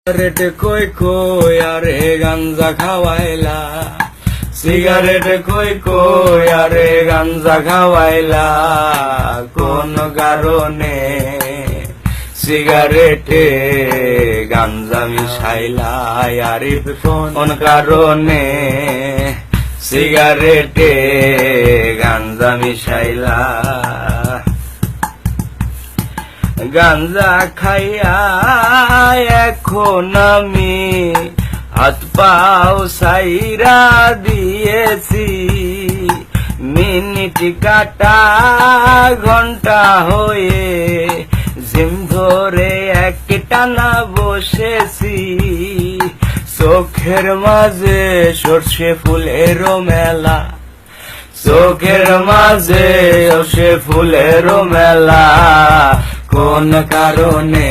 Cigarette কই কই আরে গাঞ্জা খাওয়াইলা, সিগারেট কই কই আরে গাঞ্জা খাওয়াইলা, কোন কারণে সিগারেটে গাঞ্জা মিশাইলা, আরিফ কোন কারণে সিগারেটে গাঞ্জা মিশাইলা। গাঞ্জা খাইয়া এখন আমি হাত পাও সাইরা দিয়েছি, মিনিট কাটা ঘন্টা হয়ে জিম ধরে একটানা বসেছি, চোখের মাঝে সর্ষে ফুলেরও মেলা, চোখের মাঝে সর্ষে ফুলেরও মেলা, কোন কারণে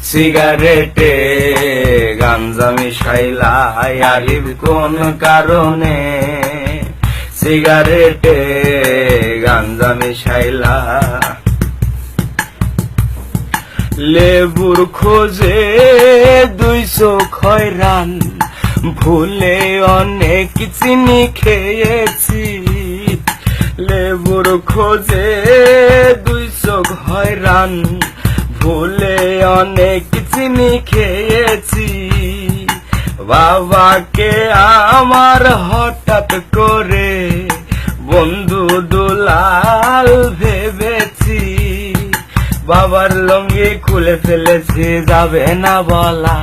সিগারেটে গাঞ্জা মিশাইলা, আরিফ কোন কারণে সিগারেটে গাঞ্জা মিশাইলা। লেবুর খোঁজে 200 খয়রান, ভুলে অনেক চিনি খেয়েছি, লেবুর খোঁজে 200 খয়রান, ভুলে অনেক চিনি খেয়েছি, বাবাকে আমার হঠাৎ করে বন্ধু দুলাল ভেবেছি, বাবার লুঙ্গি খুলে ফেলেছি যাবে না বলা,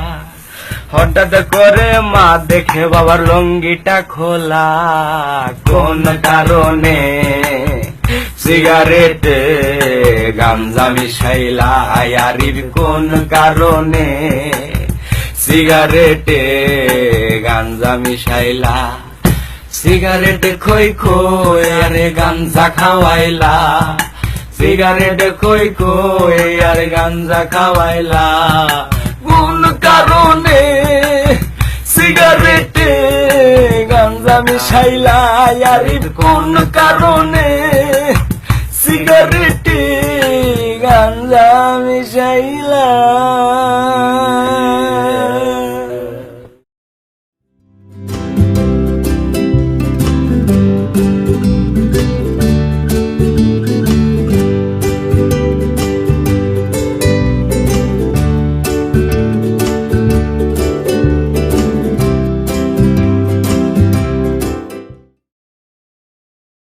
হঠাৎ করে মা দেখে বাবার লুঙ্গিটা খোলা, কোন কারণে সিগারেটে গাঞ্জা মিশাইলা, আরিফ কোন কারণে সিগারেটে গাঞ্জা মিশাইলা। সিগারেট খই খই আরে গাঞ্জা খাওয়াইলা, সিগারেট খই খই আরে গাঞ্জা খাওয়াইলা, কোন কারণে সিগারেটে গাঞ্জা মিশাইলা, আরিফ কোন কারণে সিগারেটে গাঞ্জা মিশাইলা।